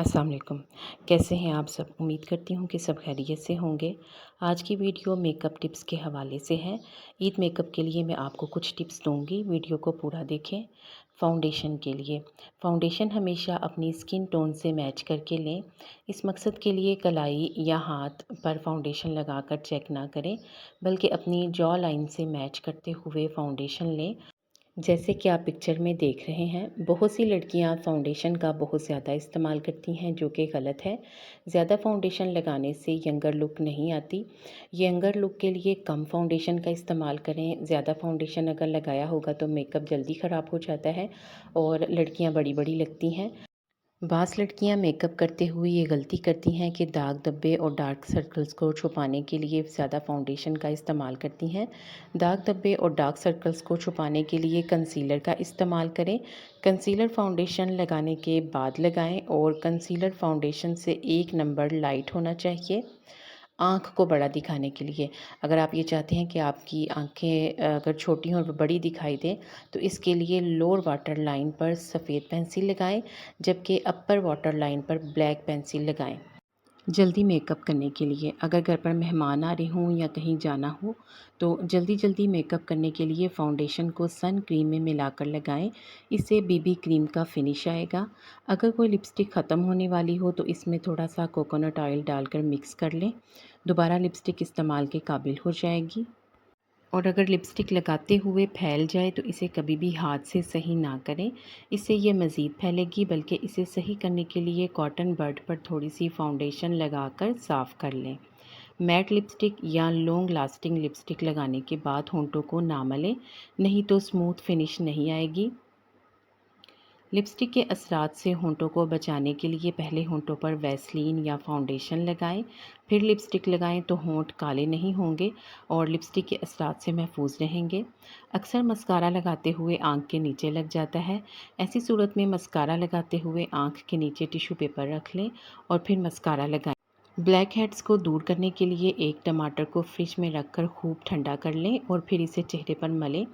अस्सलाम वालेकुम। कैसे हैं आप सब? उम्मीद करती हूँ कि सब खैरियत से होंगे। आज की वीडियो मेकअप टिप्स के हवाले से है। ईद मेकअप के लिए मैं आपको कुछ टिप्स दूँगी, वीडियो को पूरा देखें। फाउंडेशन के लिए, फाउंडेशन हमेशा अपनी स्किन टोन से मैच करके लें। इस मकसद के लिए कलाई या हाथ पर फाउंडेशन लगाकर चेक ना करें, बल्कि अपनी जॉ लाइन से मैच करते हुए फाउंडेशन लें। जैसे कि आप पिक्चर में देख रहे हैं, बहुत सी लड़कियां फाउंडेशन का बहुत ज़्यादा इस्तेमाल करती हैं, जो कि गलत है। ज़्यादा फाउंडेशन लगाने से यंगर लुक नहीं आती। यंगर लुक के लिए कम फाउंडेशन का इस्तेमाल करें। ज़्यादा फाउंडेशन अगर लगाया होगा तो मेकअप जल्दी ख़राब हो जाता है और लड़कियां बड़ी बड़ी लगती हैं। बास लड़कियां मेकअप करते हुए ये गलती करती हैं कि दाग धब्बे और डार्क सर्कल्स को छुपाने के लिए ज़्यादा फाउंडेशन का इस्तेमाल करती हैं। दाग धब्बे और डार्क सर्कल्स को छुपाने के लिए कंसीलर का इस्तेमाल करें। कंसीलर फाउंडेशन लगाने के बाद लगाएं और कंसीलर फाउंडेशन से 1 नंबर लाइट होना चाहिए। आँख को बड़ा दिखाने के लिए, अगर आप ये चाहते हैं कि आपकी आँखें अगर छोटी हों और बड़ी दिखाई दें, तो इसके लिए लोअर वाटर लाइन पर सफ़ेद पेंसिल लगाएं, जबकि अपर वाटर लाइन पर ब्लैक पेंसिल लगाएं। जल्दी मेकअप करने के लिए, अगर घर पर मेहमान आ रहे हों या कहीं जाना हो, तो जल्दी जल्दी मेकअप करने के लिए फ़ाउंडेशन को सन क्रीम में मिलाकर लगाएं। इससे बीबी क्रीम का फिनिश आएगा। अगर कोई लिपस्टिक ख़त्म होने वाली हो तो इसमें थोड़ा सा कोकोनट ऑयल डालकर मिक्स कर लें। दोबारा लिपस्टिक इस्तेमाल के काबिल हो जाएगी। और अगर लिपस्टिक लगाते हुए फैल जाए तो इसे कभी भी हाथ से सही ना करें, इससे ये मज़ीद फैलेगी। बल्कि इसे सही करने के लिए कॉटन बड पर थोड़ी सी फाउंडेशन लगाकर साफ़ कर लें। मैट लिपस्टिक या लॉन्ग लास्टिंग लिपस्टिक लगाने के बाद होंठों को ना मलें, नहीं तो स्मूथ फिनिश नहीं आएगी। लिपस्टिक के असरात से होंठों को बचाने के लिए पहले होंठों पर वैसलीन या फाउंडेशन लगाएं, फिर लिपस्टिक लगाएं तो होंठ काले नहीं होंगे और लिपस्टिक के असरात से महफूज रहेंगे। अक्सर मस्कारा लगाते हुए आंख के नीचे लग जाता है। ऐसी सूरत में मस्कारा लगाते हुए आंख के नीचे टिश्यू पेपर रख लें और फिर मस्कारा लगाएं। ब्लैक हेड्स को दूर करने के लिए एक टमाटर को फ्रिज में रखकर खूब ठंडा कर लें और फिर इसे चेहरे पर मलें।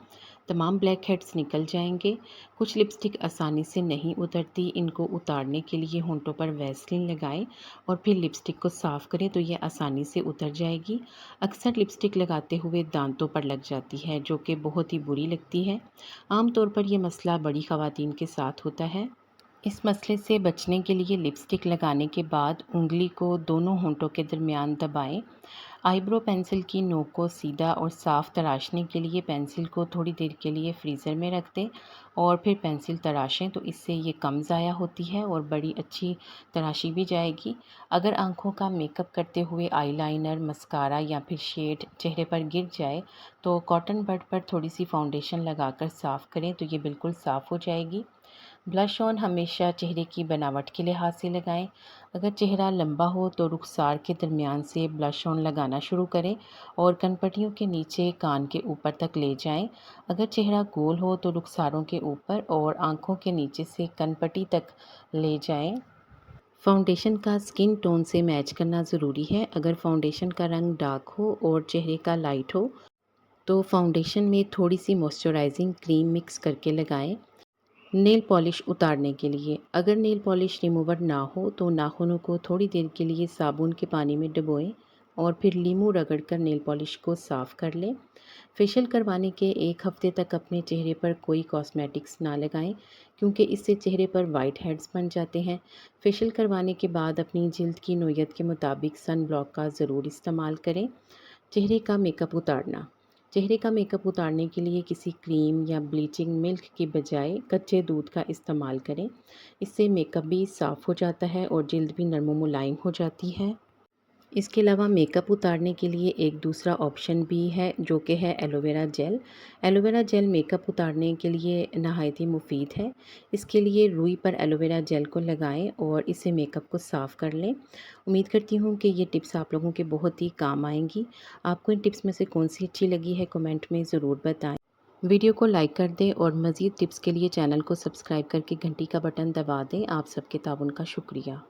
तमाम ब्लैक हेड्स निकल जाएंगे। कुछ लिपस्टिक आसानी से नहीं उतरती, इनको उतारने के लिए होंठों पर वैसलीन लगाएं और फिर लिपस्टिक को साफ़ करें तो ये आसानी से उतर जाएगी। अक्सर लिपस्टिक लगाते हुए दांतों पर लग जाती है, जो कि बहुत ही बुरी लगती है। आमतौर पर यह मसला बड़ी ख़वातीन के साथ होता है। इस मसले से बचने के लिए लिपस्टिक लगाने के बाद उंगली को दोनों होंठों के दरमियान दबाएं। आईब्रो पेंसिल की नोक को सीधा और साफ़ तराशने के लिए पेंसिल को थोड़ी देर के लिए फ्रीज़र में रख दें और फिर पेंसिल तराशें, तो इससे ये कम ज़ाया होती है और बड़ी अच्छी तराशी भी जाएगी। अगर आंखों का मेकअप करते हुए आईलाइनर, मस्कारा या फिर शेड चेहरे पर गिर जाए तो कॉटन बड पर थोड़ी सी फाउंडेशन लगाकर साफ़ करें तो ये बिल्कुल साफ़ हो जाएगी। ब्लश ऑन हमेशा चेहरे की बनावट के लिहाज से लगाएं। अगर चेहरा लंबा हो तो रुखसार के दरमियान से ब्लश ऑन लगाना शुरू करें और कनपट्टियों के नीचे कान के ऊपर तक ले जाएं। अगर चेहरा गोल हो तो रुखसारों के ऊपर और आंखों के नीचे से कनपट्टी तक ले जाएं। फाउंडेशन का स्किन टोन से मैच करना ज़रूरी है। अगर फाउंडेशन का रंग डार्क हो और चेहरे का लाइट हो तो फाउंडेशन में थोड़ी सी मॉइस्चराइजिंग क्रीम मिक्स करके लगाएं। नेल पॉलिश उतारने के लिए, अगर नेल पॉलिश रिमूवर ना हो तो नाखूनों को थोड़ी देर के लिए साबुन के पानी में डुबोएं और फिर लीमू रगड़कर नेल पॉलिश को साफ़ कर लें। फेशियल करवाने के 1 हफ्ते तक अपने चेहरे पर कोई कॉस्मेटिक्स ना लगाएं, क्योंकि इससे चेहरे पर वाइट हेड्स बन जाते हैं। फेशियल करवाने के बाद अपनी जिल्द की नोयत के मुताबिक सन ब्लॉक का ज़रूर इस्तेमाल करें। चेहरे का मेकअप उतारना, चेहरे का मेकअप उतारने के लिए किसी क्रीम या ब्लीचिंग मिल्क की बजाय कच्चे दूध का इस्तेमाल करें। इससे मेकअप भी साफ़ हो जाता है और जिल्द भी नरम मुलायम हो जाती है। इसके अलावा मेकअप उतारने के लिए एक दूसरा ऑप्शन भी है, जो कि है aloe vera gel. Aloe vera gel makeup उतारने के लिए नहायत ही मुफीद है। इसके लिए रुई पर एलोवेरा जेल को लगाएं और इससे मेकअप को साफ़ कर लें। उम्मीद करती हूँ कि ये टिप्स आप लोगों के बहुत ही काम आएंगी। आपको इन टिप्स में से कौन सी अच्छी लगी है, कमेंट में ज़रूर बताएं। वीडियो को लाइक कर दें और मज़ीद टिप्स के लिए चैनल को सब्सक्राइब करके घंटी का बटन दबा दें। आप सबके ताउन का शुक्रिया।